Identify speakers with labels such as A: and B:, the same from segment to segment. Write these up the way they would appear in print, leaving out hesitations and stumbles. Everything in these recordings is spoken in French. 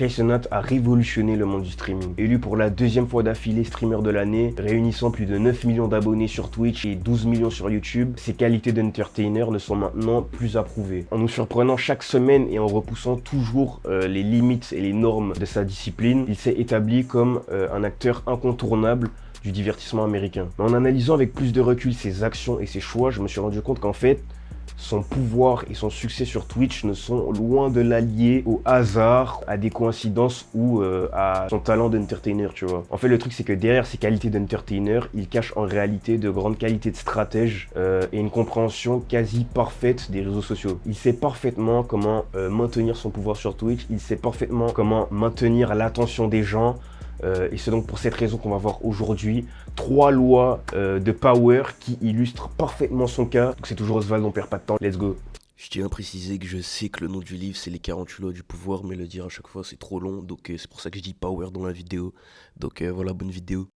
A: Kai Cenat a révolutionné le monde du streaming. Élu pour la deuxième fois d'affilée streamer de l'année, réunissant plus de 9 millions d'abonnés sur Twitch et 12 millions sur YouTube, ses qualités d'entertainer ne sont maintenant plus approuvées. En nous surprenant chaque semaine et en repoussant toujours les limites et les normes de sa discipline, il s'est établi comme un acteur incontournable du divertissement américain. Mais en analysant avec plus de recul ses actions et ses choix, je me suis rendu compte qu'en fait, son pouvoir et son succès sur Twitch ne sont loin de là liés au hasard, à des coïncidences ou à son talent d'entertainer, tu vois. En fait, le truc, c'est que derrière ses qualités d'entertainer, il cache en réalité de grandes qualités de stratège et une compréhension quasi parfaite des réseaux sociaux. Il sait parfaitement comment maintenir son pouvoir sur Twitch, il sait parfaitement comment maintenir l'attention des gens. Et c'est donc pour cette raison qu'on va voir aujourd'hui 3 lois de power qui illustrent parfaitement son cas. Donc c'est toujours Oswald, on perd pas de temps, let's go.
B: Je tiens à préciser que je sais que le nom du livre c'est les 48 lois du pouvoir, mais le dire à chaque fois c'est trop long, donc c'est pour ça que je dis power dans la vidéo. Donc voilà, bonne vidéo.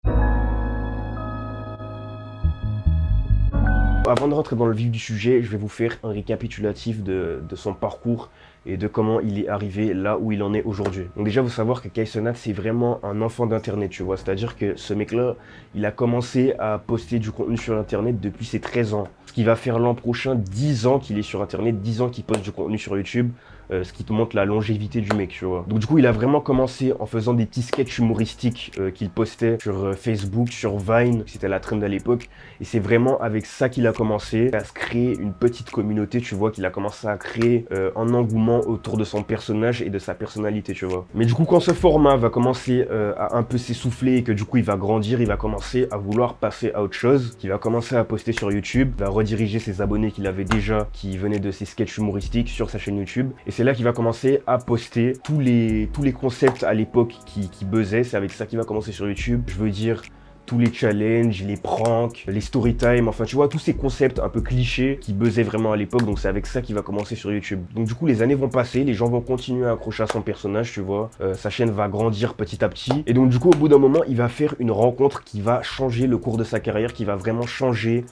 A: Avant de rentrer dans le vif du sujet, je vais vous faire un récapitulatif de son parcours et de comment il est arrivé là où il en est aujourd'hui. Donc déjà, vous savoir que Kai Cenat, c'est vraiment un enfant d'internet, tu vois. C'est-à-dire que ce mec-là, il a commencé à poster du contenu sur internet depuis ses 13 ans. Ce qui va faire l'an prochain 10 ans qu'il est sur internet, 10 ans qu'il poste du contenu sur YouTube. Ce qui te montre la longévité du mec, tu vois. Donc du coup, il a vraiment commencé en faisant des petits sketchs humoristiques qu'il postait sur Facebook, sur Vine, c'était la trend à l'époque. Et c'est vraiment avec ça qu'il a commencé à se créer une petite communauté, tu vois, qu'il a commencé à créer un engouement autour de son personnage et de sa personnalité, tu vois. Mais du coup, quand ce format va commencer à un peu s'essouffler et que du coup, il va grandir, il va commencer à vouloir passer à autre chose, qu'il va commencer à poster sur YouTube, il va rediriger ses abonnés qu'il avait déjà, qui venaient de ses sketchs humoristiques sur sa chaîne YouTube. Et c'est là qu'il va commencer à poster tous les concepts à l'époque qui buzzaient. C'est avec ça qu'il va commencer sur YouTube. Je veux dire, tous les challenges, les pranks, les story time, enfin tu vois, tous ces concepts un peu clichés qui buzzaient vraiment à l'époque. Donc c'est avec ça qu'il va commencer sur YouTube. Donc du coup, les années vont passer, les gens vont continuer à accrocher à son personnage, tu vois. Sa chaîne va grandir petit à petit. Et donc du coup, au bout d'un moment, il va faire une rencontre qui va changer le cours de sa carrière, qui va vraiment changer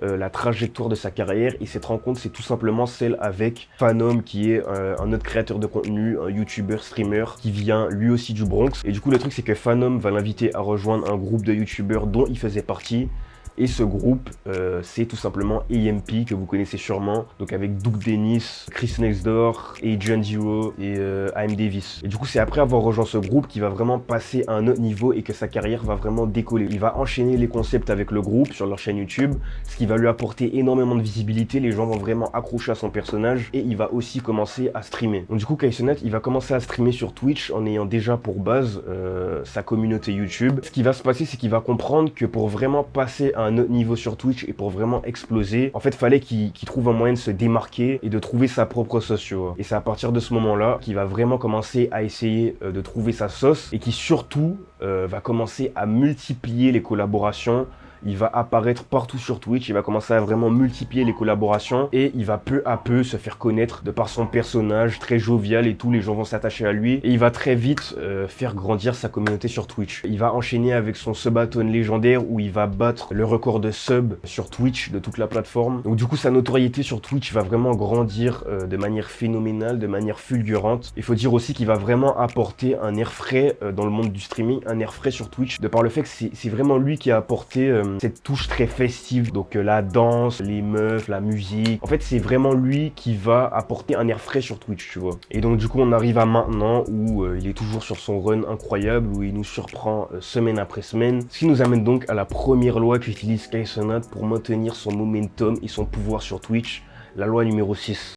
A: la trajectoire de sa carrière. Et cette rencontre, c'est tout simplement celle avec Phanom, qui est un autre créateur de contenu, un YouTuber, streamer, qui vient lui aussi du Bronx. Et du coup, le truc, c'est que Phanom va l'inviter à rejoindre un groupe de YouTubers dont il faisait partie. Et ce groupe, c'est tout simplement AMP, que vous connaissez sûrement. Donc avec Duke Dennis, Chris Nextdoor, Agent Zero et AM Davis. Et du coup, c'est après avoir rejoint ce groupe qu'il va vraiment passer à un autre niveau et que sa carrière va vraiment décoller. Il va enchaîner les concepts avec le groupe sur leur chaîne YouTube, ce qui va lui apporter énormément de visibilité. Les gens vont vraiment accrocher à son personnage et il va aussi commencer à streamer. Donc du coup, Kai Cenat, il va commencer à streamer sur Twitch en ayant déjà pour base sa communauté YouTube. Ce qui va se passer, c'est qu'il va comprendre que pour vraiment passer à un autre niveau sur Twitch et pour vraiment exploser, en fait, fallait qu'il trouve un moyen de se démarquer et de trouver sa propre sauce, tu vois. Et c'est à partir de ce moment-là qu'il va vraiment commencer à essayer de trouver sa sauce et qui surtout va commencer à multiplier les collaborations. Il va apparaître partout sur Twitch, il va commencer à vraiment multiplier les collaborations et il va peu à peu se faire connaître de par son personnage très jovial et tout, les gens vont s'attacher à lui et il va très vite faire grandir sa communauté sur Twitch. Il va enchaîner avec son subathon légendaire où il va battre le record de sub sur Twitch de toute la plateforme. Donc du coup, sa notoriété sur Twitch va vraiment grandir de manière phénoménale, de manière fulgurante. Il faut dire aussi qu'il va vraiment apporter un air frais dans le monde du streaming, un air frais sur Twitch, de par le fait que c'est vraiment lui qui a apporté cette touche très festive, donc la danse, les meufs, la musique. En fait, c'est vraiment lui qui va apporter un air frais sur Twitch, tu vois. Et donc du coup, on arrive à maintenant où il est toujours sur son run incroyable, où il nous surprend semaine après semaine. Ce qui nous amène donc à la première loi qu'utilise Kai Cenat pour maintenir son momentum et son pouvoir sur Twitch, la loi numéro 6.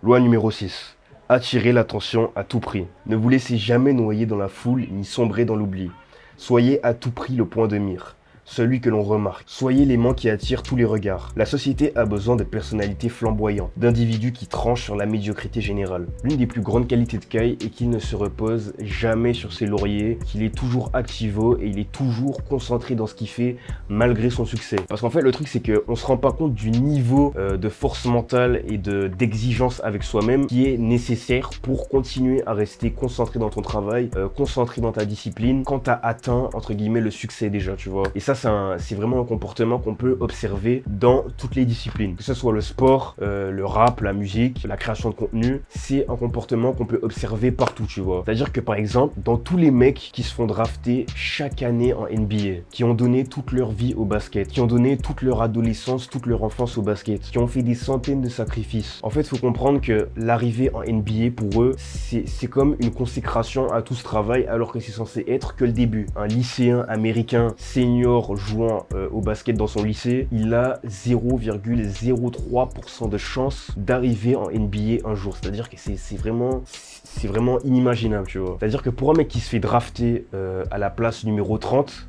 A: Loi numéro 6. Attirez l'attention à tout prix. Ne vous laissez jamais noyer dans la foule ni sombrer dans l'oubli. Soyez à tout prix le point de mire, celui que l'on remarque. Soyez l'aimant qui attire tous les regards. La société a besoin de personnalités flamboyantes, d'individus qui tranchent sur la médiocrité générale. L'une des plus grandes qualités de Kai est qu'il ne se repose jamais sur ses lauriers, qu'il est toujours activo et il est toujours concentré dans ce qu'il fait malgré son succès. Parce qu'en fait, le truc, c'est qu'on se rend pas compte du niveau de force mentale et d'exigence avec soi-même qui est nécessaire pour continuer à rester concentré dans ton travail, concentré dans ta discipline quand tu as atteint, entre guillemets, le succès déjà, tu vois. Et ça c'est vraiment un comportement qu'on peut observer dans toutes les disciplines. Que ce soit le sport, le rap, la musique, la création de contenu, c'est un comportement qu'on peut observer partout, tu vois. C'est-à-dire que par exemple, dans tous les mecs qui se font drafter chaque année en NBA, qui ont donné toute leur vie au basket, qui ont donné toute leur adolescence, toute leur enfance au basket, qui ont fait des centaines de sacrifices. En fait, il faut comprendre que l'arrivée en NBA, pour eux, c'est comme une consécration à tout ce travail, alors que c'est censé être que le début. Un lycéen américain senior jouant au basket dans son lycée, il a 0,03% de chance d'arriver en NBA un jour. C'est-à-dire que c'est vraiment inimaginable, tu vois. C'est-à-dire que pour un mec qui se fait drafter à la place numéro 30,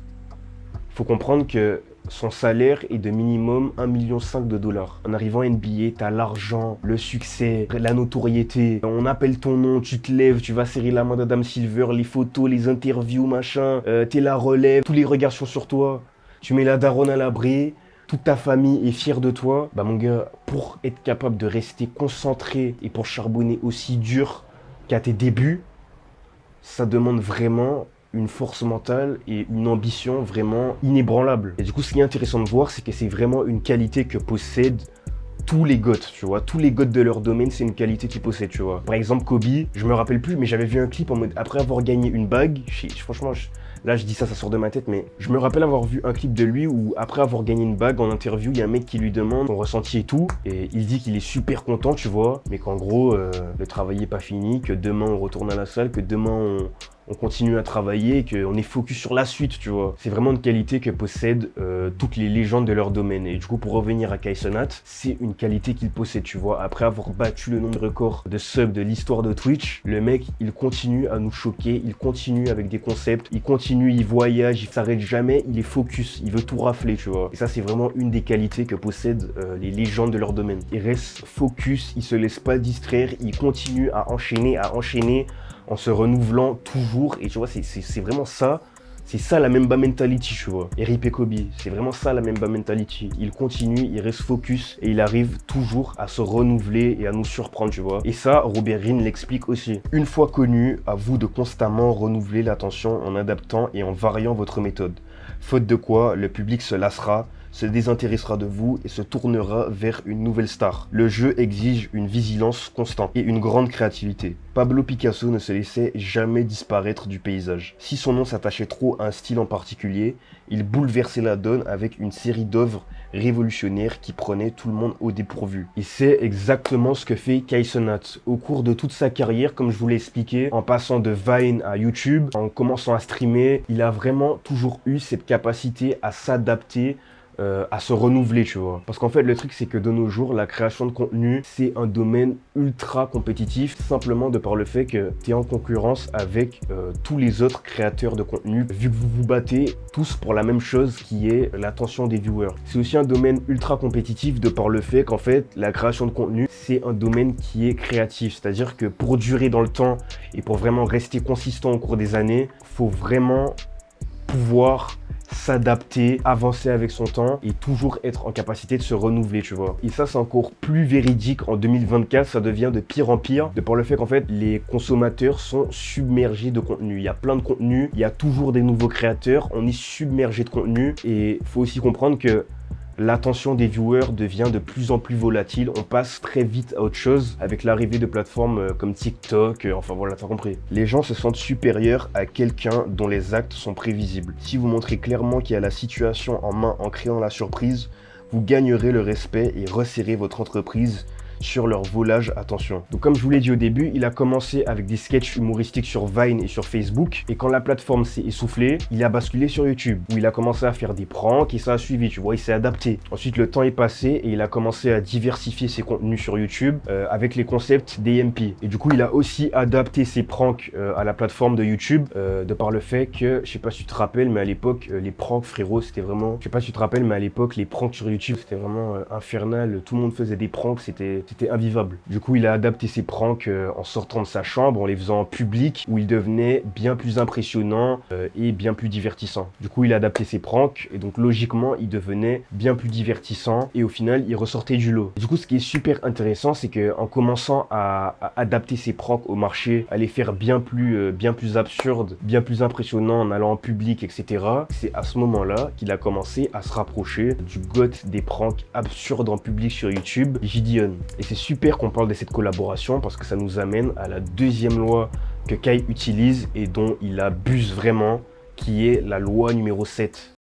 A: faut comprendre que son salaire est de minimum 1,5 million de dollars. En arrivant à NBA, t'as l'argent, le succès, la notoriété. On appelle ton nom, tu te lèves, tu vas serrer la main d'Adam Silver, les photos, les interviews, machin. T'es la relève, tous les regards sont sur toi. Tu mets la daronne à l'abri. Toute ta famille est fière de toi. Bah mon gars, pour être capable de rester concentré et pour charbonner aussi dur qu'à tes débuts, ça demande vraiment une force mentale et une ambition vraiment inébranlable. Et du coup, ce qui est intéressant de voir, c'est que c'est vraiment une qualité que possèdent tous les GOAT, tu vois. Tous les GOAT de leur domaine, c'est une qualité qu'ils possèdent, tu vois. Par exemple, Kobe, je me rappelle plus, mais j'avais vu un clip en mode, après avoir gagné une bague, franchement, là je dis ça sort de ma tête, mais je me rappelle avoir vu un clip de lui où après avoir gagné une bague en interview, il y a un mec qui lui demande son ressenti et tout, et il dit qu'il est super content, tu vois, mais qu'en gros, le travail n'est pas fini, que demain on retourne à la salle, que demain on continue à travailler et qu'on est focus sur la suite, tu vois. C'est vraiment une qualité que possèdent toutes les légendes de leur domaine. Et du coup, pour revenir à Kai Cenat, c'est une qualité qu'il possède, tu vois. Après avoir battu le nombre de records de subs de l'histoire de Twitch, le mec, il continue à nous choquer, il continue avec des concepts, il continue, il voyage, il s'arrête jamais, il est focus, il veut tout rafler, tu vois. Et ça, c'est vraiment une des qualités que possèdent les légendes de leur domaine. Il reste focus, il se laisse pas distraire, il continue à enchaîner, en se renouvelant toujours. Et tu vois, c'est vraiment ça. C'est ça la Mamba mentality, tu vois. Et RIP Kobe, c'est vraiment ça la Mamba mentality. Il continue, il reste focus et il arrive toujours à se renouveler et à nous surprendre, tu vois. Et ça, Robert Greene l'explique aussi. Une fois connu, à vous de constamment renouveler l'attention en adaptant et en variant votre méthode. Faute de quoi, le public se lassera, se désintéressera de vous et se tournera vers une nouvelle star. Le jeu exige une vigilance constante et une grande créativité. Pablo Picasso ne se laissait jamais disparaître du paysage. Si son nom s'attachait trop à un style en particulier, il bouleversait la donne avec une série d'œuvres révolutionnaires qui prenaient tout le monde au dépourvu. Et c'est exactement ce que fait Kai Cenat. Au cours de toute sa carrière, comme je vous l'ai expliqué, en passant de Vine à YouTube, en commençant à streamer, il a vraiment toujours eu cette capacité à s'adapter, à se renouveler, tu vois. Parce qu'en fait, le truc, c'est que de nos jours, la création de contenu, c'est un domaine ultra compétitif, simplement de par le fait que tu es en concurrence avec tous les autres créateurs de contenu, vu que vous vous battez tous pour la même chose qui est l'attention des viewers. C'est aussi un domaine ultra compétitif de par le fait qu'en fait, la création de contenu, c'est un domaine qui est créatif. C'est-à-dire que pour durer dans le temps et pour vraiment rester consistant au cours des années, faut vraiment pouvoir s'adapter, avancer avec son temps et toujours être en capacité de se renouveler, tu vois. Et ça, c'est encore plus véridique en 2024, ça devient de pire en pire, de par le fait qu'en fait, les consommateurs sont submergés de contenu. Il y a plein de contenu, il y a toujours des nouveaux créateurs, on est submergé de contenu et il faut aussi comprendre que l'attention des viewers devient de plus en plus volatile. On passe très vite à autre chose avec l'arrivée de plateformes comme TikTok. Enfin voilà, t'as compris. Les gens se sentent supérieurs à quelqu'un dont les actes sont prévisibles. Si vous montrez clairement qu'il y a la situation en main en créant la surprise, vous gagnerez le respect et resserrez votre entreprise sur leur volage attention. Donc comme je vous l'ai dit au début, il a commencé avec des sketchs humoristiques sur Vine et sur Facebook et quand la plateforme s'est essoufflée, il a basculé sur YouTube où il a commencé à faire des pranks et ça a suivi, tu vois, il s'est adapté. Ensuite le temps est passé et il a commencé à diversifier ses contenus sur YouTube avec les concepts d'AMP. Et du coup il a aussi adapté ses pranks à la plateforme de YouTube de par le fait que, je sais pas si tu te rappelles, mais à l'époque les pranks frérot c'était vraiment, je sais pas si tu te rappelles, mais à l'époque les pranks sur YouTube c'était vraiment infernal, tout le monde faisait des pranks, c'était t'étais invivable. Du coup, il a adapté ses pranks en sortant de sa chambre, en les faisant en public, où il devenait bien plus impressionnant et bien plus divertissant. Du coup, il a adapté ses pranks, et donc logiquement, il devenait bien plus divertissant, et au final, il ressortait du lot. Du coup, ce qui est super intéressant, c'est qu'en commençant à adapter ses pranks au marché, à les faire bien plus absurdes, bien plus impressionnants en allant en public, etc. C'est à ce moment-là qu'il a commencé à se rapprocher du goth des pranks absurdes en public sur YouTube, Gideon. Et c'est super qu'on parle de cette collaboration parce que ça nous amène à la deuxième loi que Kai utilise et dont il abuse vraiment, qui est la loi numéro 7.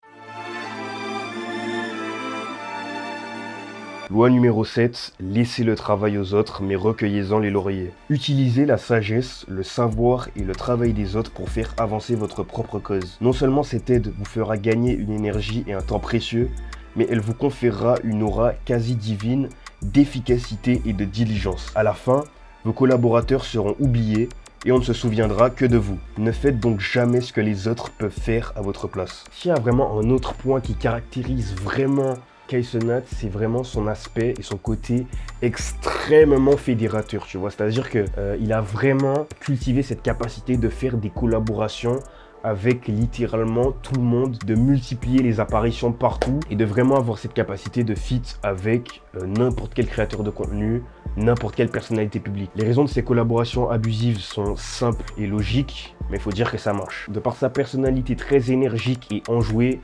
A: Loi numéro 7, laissez le travail aux autres, mais recueillez-en les lauriers. Utilisez la sagesse, le savoir et le travail des autres pour faire avancer votre propre cause. Non seulement cette aide vous fera gagner une énergie et un temps précieux, mais elle vous conférera une aura quasi divine d'efficacité et de diligence. À la fin, vos collaborateurs seront oubliés et on ne se souviendra que de vous. Ne faites donc jamais ce que les autres peuvent faire à votre place. S'il y a vraiment un autre point qui caractérise vraiment Kai Cenat, c'est vraiment son aspect et son côté extrêmement fédérateur, tu vois. C'est-à-dire qu'il a vraiment cultivé cette capacité de faire des collaborations avec littéralement tout le monde, de multiplier les apparitions partout et de vraiment avoir cette capacité de fit avec n'importe quel créateur de contenu, n'importe quelle personnalité publique. Les raisons de ces collaborations abusives sont simples et logiques, mais il faut dire que ça marche. De par sa personnalité très énergique et enjouée,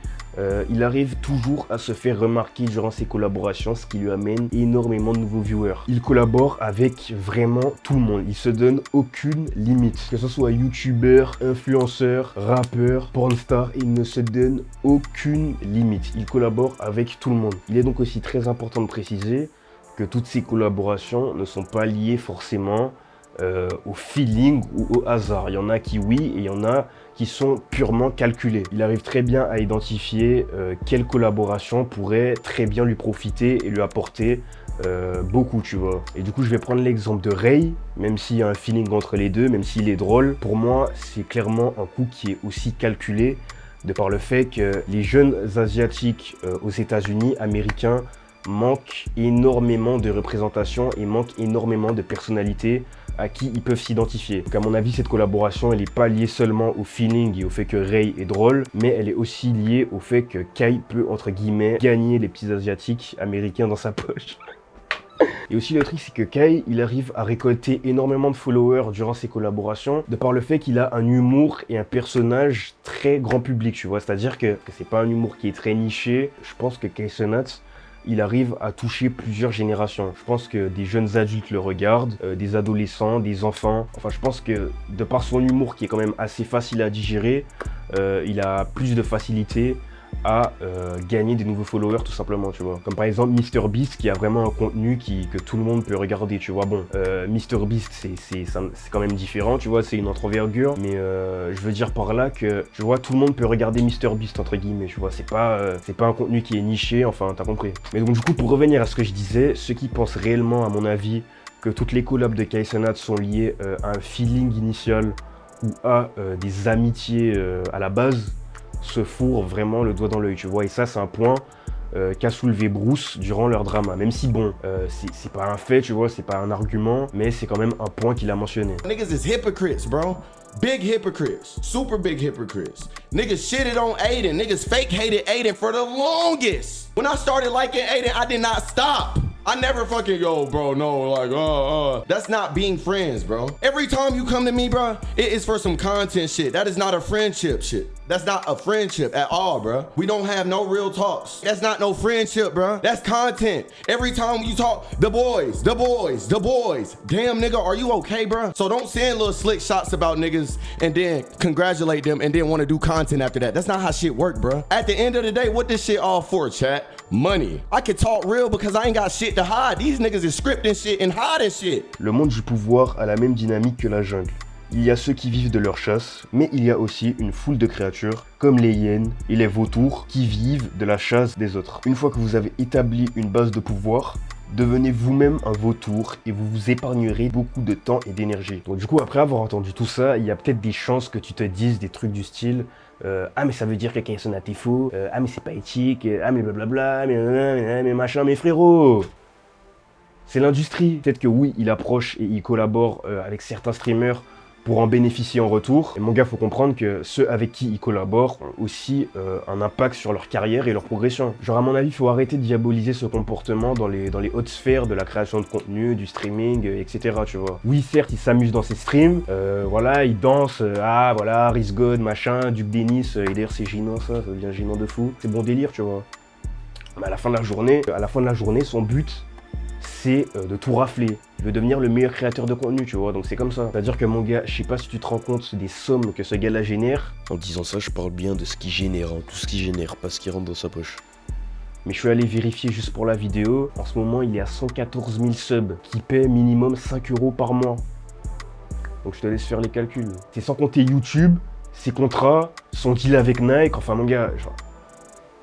A: il arrive toujours à se faire remarquer durant ses collaborations, ce qui lui amène énormément de nouveaux viewers. Il collabore avec vraiment tout le monde, il se donne aucune limite. Que ce soit youtubeur, influenceur, rappeur, pornstar, il ne se donne aucune limite. Il collabore avec tout le monde. Il est donc aussi très important de préciser que toutes ces collaborations ne sont pas liées forcément au feeling ou au hasard. Il y en a qui oui et il y en a qui sont purement calculés. Il arrive très bien à identifier quelle collaboration pourrait très bien lui profiter et lui apporter beaucoup, tu vois. Et du coup, je vais prendre l'exemple de Ray, même s'il y a un feeling entre les deux, même s'il est drôle. Pour moi, c'est clairement un coup qui est aussi calculé de par le fait que les jeunes asiatiques aux États-Unis, américains, manquent énormément de représentation et manquent énormément de personnalité à qui ils peuvent s'identifier. Donc à mon avis, cette collaboration, elle n'est pas liée seulement au feeling et au fait que Ray est drôle, mais elle est aussi liée au fait que Kai peut, entre guillemets, gagner les petits asiatiques américains dans sa poche. Et aussi le truc, c'est que Kai, il arrive à récolter énormément de followers durant ses collaborations, de par le fait qu'il a un humour et un personnage très grand public, tu vois. C'est-à-dire que c'est pas un humour qui est très niché. Je pense que Kai Cenat, il arrive à toucher plusieurs générations. Je pense que des jeunes adultes le regardent, des adolescents, des enfants. Enfin, je pense que de par son humour qui est quand même assez facile à digérer, il a plus de facilité à gagner des nouveaux followers tout simplement, tu vois. Comme par exemple MrBeast qui a vraiment un contenu que tout le monde peut regarder, tu vois. Bon, MrBeast c'est quand même différent, tu vois, c'est une autre envergure, mais je veux dire par là que, tu vois, tout le monde peut regarder MrBeast entre guillemets, tu vois, c'est pas un contenu qui est niché, enfin, t'as compris. Mais donc du coup, pour revenir à ce que je disais, ceux qui pensent réellement, à mon avis, que toutes les collabs de Kai Cenat sont liées à un feeling initial ou à des amitiés à la base, se fourrent vraiment le doigt dans l'œil, tu vois. Et ça, c'est un point qu'a soulevé Bruce durant leur drama. Même si, bon, c'est pas un fait, tu vois, c'est pas un argument, mais c'est quand même un point qu'il a mentionné.
C: Niggas is hypocrites, bro. Big hypocrites. Super big hypocrites. Niggas shitted on Aiden. Niggas fake hated Aiden for the longest. When I started liking Aiden, I did not stop. I never fucking go, bro, no, like, That's not being friends, bro. Every time you come to me, bro, it is for some content shit. That is not a friendship shit. That's not a friendship at all, bro. We don't have no real talks. That's not no friendship, bro. That's content. Every time you talk, the boys. Damn, nigga, are you okay, bro? So don't send little slick shots about niggas and then congratulate them and then want to do content after that. That's not how shit work, bro. At the end of the day, what this shit all for, chat? Money. I can talk real because I ain't got shit to hide. These niggas is scripting shit and hiding shit.
A: Le monde du pouvoir a la même dynamique que la jungle. Il y a ceux qui vivent de leur chasse, mais il y a aussi une foule de créatures, comme les hyènes et les vautours, qui vivent de la chasse des autres. Une fois que vous avez établi une base de pouvoir, devenez vous-même un vautour et vous vous épargnerez beaucoup de temps et d'énergie. Donc du coup, après avoir entendu tout ça, il y a peut-être des chances que tu te dises des trucs du style ah mais ça veut dire que Kai Cenat est faux, ah mais c'est pas éthique, ah mais blablabla, mais machin, mais frérot, C'est l'industrie. Peut-être que oui, il approche et il collabore avec certains streamers pour en bénéficier en retour. Et mon gars, faut comprendre que ceux avec qui il collabore ont aussi un impact sur leur carrière et leur progression. Genre à mon avis, il faut arrêter de diaboliser ce comportement dans les hautes sphères de la création de contenu, du streaming, etc. Tu vois. Oui, certes, il s'amuse dans ses streams, voilà, il danse, ah voilà, Riz God, machin, Duke Dennis, et d'ailleurs c'est gênant ça devient gênant de fou. C'est bon délire, tu vois. Mais à la fin de la journée, son but, c'est de tout rafler. Il veut devenir le meilleur créateur de contenu, tu vois, donc c'est comme ça. C'est-à-dire que mon gars, je sais pas si tu te rends compte des sommes que ce gars-là génère.
B: En disant ça, je parle bien de ce qu'il génère, hein, tout ce qu'il génère, pas ce qui rentre dans sa poche.
A: Mais je suis allé vérifier juste pour la vidéo. En ce moment, il est à 114 000 subs, qui paie minimum 5 € par mois. Donc je te laisse faire les calculs. C'est sans compter YouTube, ses contrats, son deal avec Nike, enfin mon gars, genre...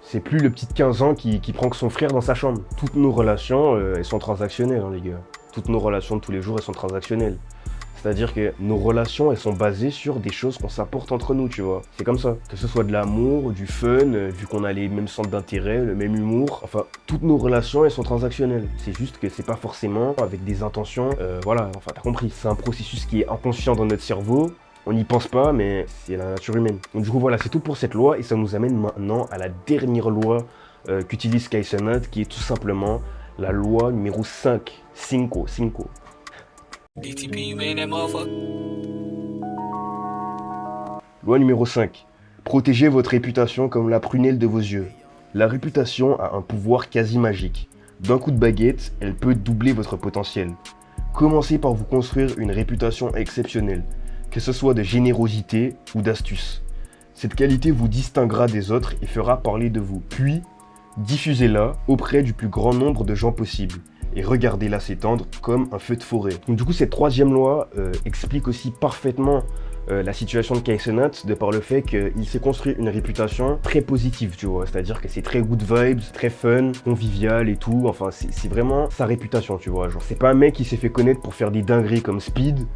A: C'est plus le petit de 15 ans qui prend que son frère dans sa chambre. Toutes nos relations, elles sont transactionnelles, hein, les gars. Toutes nos relations de tous les jours, elles sont transactionnelles. C'est-à-dire que nos relations, elles sont basées sur des choses qu'on s'apporte entre nous, tu vois. C'est comme ça. Que ce soit de l'amour, du fun, vu qu'on a les mêmes centres d'intérêt, le même humour. Enfin, toutes nos relations, elles sont transactionnelles. C'est juste que c'est pas forcément avec des intentions, voilà, enfin, t'as compris. C'est un processus qui est inconscient dans notre cerveau. On n'y pense pas, mais c'est la nature humaine. Donc du coup, voilà, c'est tout pour cette loi. Et ça nous amène maintenant à la dernière loi qu'utilise Kaizenat, qui est tout simplement la loi numéro 5. Cinco. Loi numéro 5. Protégez votre réputation comme la prunelle de vos yeux. La réputation a un pouvoir quasi magique. D'un coup de baguette, elle peut doubler votre potentiel. Commencez par vous construire une réputation exceptionnelle, que ce soit de générosité ou d'astuce. Cette qualité vous distinguera des autres et fera parler de vous. Puis, diffusez-la auprès du plus grand nombre de gens possible et regardez-la s'étendre comme un feu de forêt. Donc du coup, cette troisième loi explique aussi parfaitement la situation de Kaizenat de par le fait qu'il s'est construit une réputation très positive, tu vois. C'est-à-dire que c'est très good vibes, très fun, convivial et tout. Enfin, c'est vraiment sa réputation, tu vois. Genre, c'est pas un mec qui s'est fait connaître pour faire des dingueries comme Speed,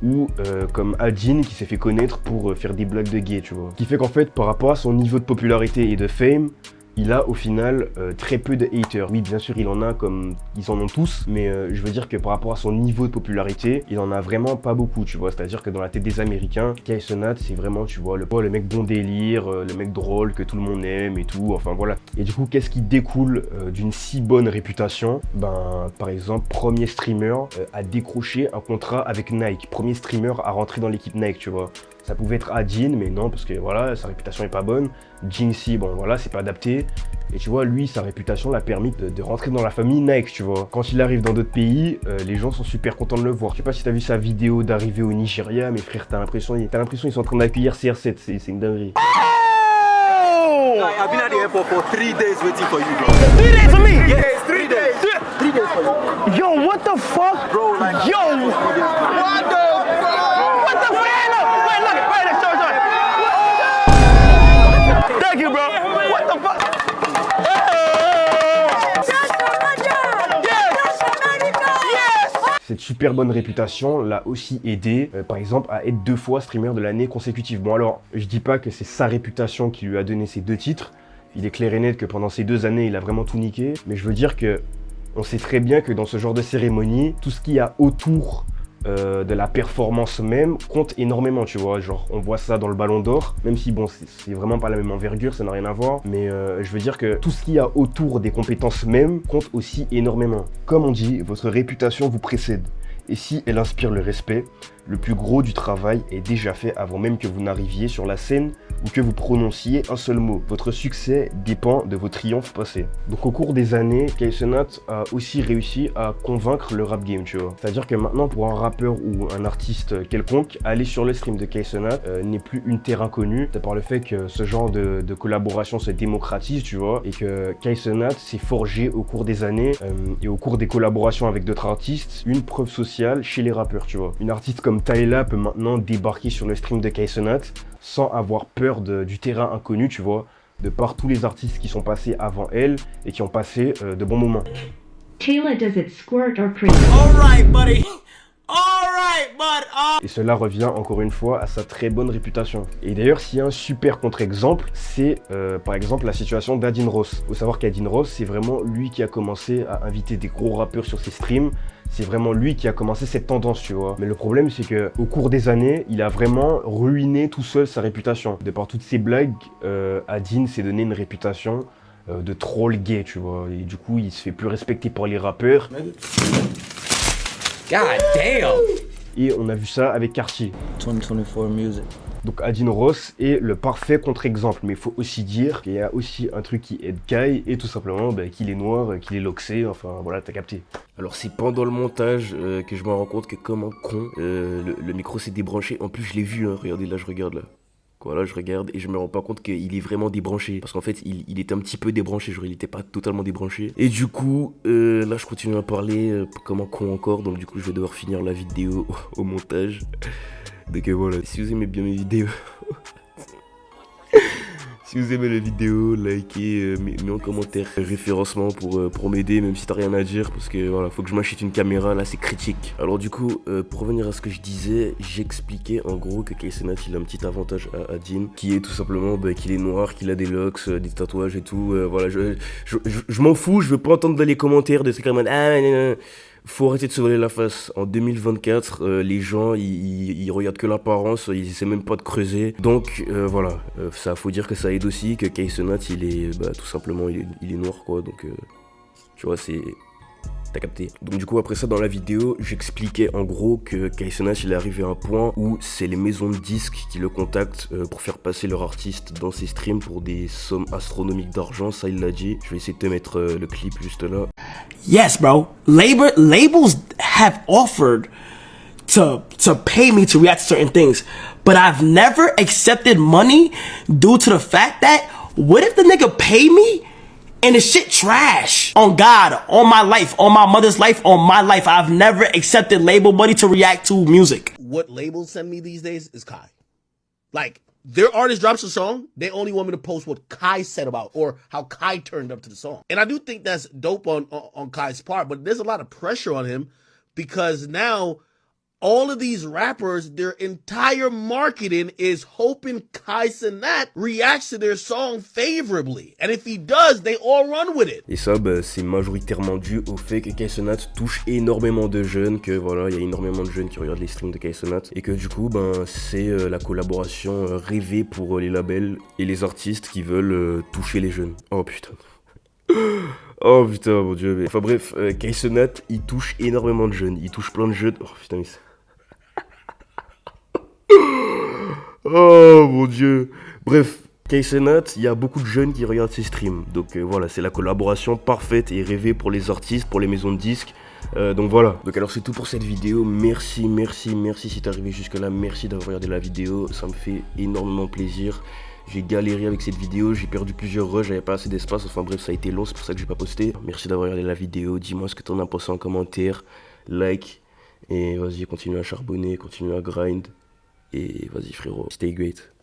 A: ou comme Adjin qui s'est fait connaître pour faire des blagues de gay, tu vois. Ce qui fait qu'en fait, par rapport à son niveau de popularité et de fame, il a au final très peu de haters. Oui, bien sûr, il en a comme ils en ont tous, mais je veux dire que par rapport à son niveau de popularité, il en a vraiment pas beaucoup, tu vois. C'est-à-dire que dans la tête des Américains, Kaizenat, c'est vraiment, tu vois, le mec bon délire, le mec drôle que tout le monde aime et tout, enfin voilà. Et du coup, qu'est-ce qui découle d'une si bonne réputation? Ben, par exemple, premier streamer a décroché un contrat avec Nike. Premier streamer à rentrer dans l'équipe Nike, tu vois. Ça pouvait être Adjin, mais non, parce que voilà, sa réputation est pas bonne. Jinxie, bon voilà, c'est pas adapté. Et tu vois, lui, sa réputation l'a permis de rentrer dans la famille Nike, tu vois. Quand il arrive dans d'autres pays, les gens sont super contents de le voir. Je sais pas si t'as vu sa vidéo d'arrivée au Nigeria, mais frère, t'as l'impression qu'ils sont en train d'accueillir CR7, c'est une dinguerie.
D: I've been at the airport for 3 days waiting for you, bro.
E: 3 days for me?
D: Yes, 3 days. 3 days for you.
E: Yo, what the fuck?
D: Bro, like...
E: Yo! What the fuck? What the fuck? Wait, look, sorry. Thank you, bro. What the fuck?
A: Cette super bonne réputation l'a aussi aidé, par exemple, à être 2 fois streamer de l'année consécutive. Bon alors, je dis pas que c'est sa réputation qui lui a donné ces 2 titres. Il est clair et net que pendant ces 2 années, il a vraiment tout niqué. Mais je veux dire que on sait très bien que dans ce genre de cérémonie, tout ce qu'il y a autour de la performance même compte énormément, tu vois. Genre, on voit ça dans le Ballon d'Or, même si bon, c'est vraiment pas la même envergure, ça n'a rien à voir. Mais je veux dire que tout ce qu'il y a autour des compétences même compte aussi énormément. Comme on dit, votre réputation vous précède. Et si elle inspire le respect, le plus gros du travail est déjà fait avant même que vous n'arriviez sur la scène ou que vous prononciez un seul mot. Votre succès dépend de vos triomphes passés. Donc au cours des années, Kaizenat a aussi réussi à convaincre le rap game, tu vois. C'est-à-dire que maintenant, pour un rappeur ou un artiste quelconque, aller sur le stream de Kaizenat n'est plus une terre inconnue, de par le fait que ce genre de collaboration se démocratise, tu vois, et que Kaizenat s'est forgé au cours des années et au cours des collaborations avec d'autres artistes, une preuve sociale chez les rappeurs, tu vois. Une artiste comme Tyla peut maintenant débarquer sur le stream de Kaizenat sans avoir peur du terrain inconnu, tu vois, de par tous les artistes qui sont passés avant elle et qui ont passé de bons moments.
F: Kayla, does it squirt or cream?
D: All right, buddy. All right, buddy.
A: Et cela revient encore une fois à sa très bonne réputation. Et d'ailleurs, s'il y a un super contre-exemple, c'est par exemple la situation d'Adin Ross. Il faut savoir qu'Adin Ross, c'est vraiment lui qui a commencé à inviter des gros rappeurs sur ses streams. C'est vraiment lui qui a commencé cette tendance, tu vois. Mais le problème, c'est que au cours des années, il a vraiment ruiné tout seul sa réputation. De par toutes ses blagues, Adin s'est donné une réputation de troll gay, tu vois. Et du coup, il se fait plus respecter par les rappeurs.
F: God damn!
A: Et on a vu ça avec Cartier.
F: 2024 music.
A: Donc Adin Ross est le parfait contre-exemple, mais il faut aussi dire qu'il y a aussi un truc qui aide Kai, et tout simplement qu'il est noir, qu'il est loxé, enfin voilà, t'as capté.
B: Alors c'est pendant le montage que je me rends compte que comme un con, le micro s'est débranché. En plus je l'ai vu, hein. Regardez là, je regarde là. Voilà, je regarde et je me rends pas compte qu'il est vraiment débranché. Parce qu'en fait, il était un petit peu débranché, genre il était pas totalement débranché. Et du coup, là je continue à parler comme un con encore, donc du coup je vais devoir finir la vidéo au montage. Donc voilà, si vous aimez bien mes vidéos, si vous aimez la vidéo, likez, mettez en commentaire référencement pour m'aider, même si t'as rien à dire, parce que voilà, faut que je m'achète une caméra, là c'est critique. Alors du coup, pour revenir à ce que je disais, j'expliquais en gros que KSNat il a un petit avantage à Adin, qui est tout simplement qu'il est noir, qu'il a des locks, des tatouages et tout, voilà, je m'en fous, je veux pas entendre dans les commentaires de ces comme faut arrêter de se voler la face. En 2024, les gens, ils regardent que l'apparence, ils essaient même pas de creuser. Donc voilà, ça faut dire que ça aide aussi, que KSNat, il est tout simplement, il est noir quoi. Donc tu vois, c'est... T'as capté. Donc du coup après ça dans la vidéo j'expliquais en gros que KSNat il est arrivé à un point où c'est les maisons de disques qui le contactent pour faire passer leur artiste dans ses streams pour des sommes astronomiques d'argent, ça il l'a dit. Je vais essayer de te mettre le clip juste là.
G: Yes, bro. Labels have offered to pay me to react to certain things, but I've never accepted money due to the fact that what if the nigga pay me and the shit trash? On God, on my life, on my mother's life, on my life, I've never accepted label money to react to music.
H: What labels send me these days is Kai. Like, their artist drops a song, they only want me to post what Kai said about or how Kai turned up to the song. And I do think that's dope on Kai's part, but there's a lot of pressure on him because now all of these rappers, their entire marketing is hoping Kai Cenat reacts to their song favorably. And if he does, they all run with it.
B: Et ça, c'est majoritairement dû au fait que KSNat touche énormément de jeunes, que voilà, il y a énormément de jeunes qui regardent les streams de KSNat, et que du coup, c'est la collaboration rêvée pour les labels et les artistes qui veulent toucher les jeunes. Oh putain. Oh putain, mon dieu. Enfin bref, KSNat, il touche énormément de jeunes, il touche plein de jeunes. Oh putain, mais oh mon dieu. Bref, KSNat, il y a beaucoup de jeunes qui regardent ses streams. Donc voilà, c'est la collaboration parfaite et rêvée pour les artistes, pour les maisons de disques. Donc voilà. Donc alors c'est tout pour cette vidéo. Merci si t'es arrivé jusque là. Merci d'avoir regardé la vidéo. Ça me fait énormément plaisir. J'ai galéré avec cette vidéo, j'ai perdu plusieurs rushs, j'avais pas assez d'espace. Enfin bref, ça a été long, c'est pour ça que j'ai pas posté. Merci d'avoir regardé la vidéo. Dis-moi ce que t'en as pensé en commentaire. Like. Et vas-y, continue à charbonner, continue à grind. Et vas-y frérot, stay great.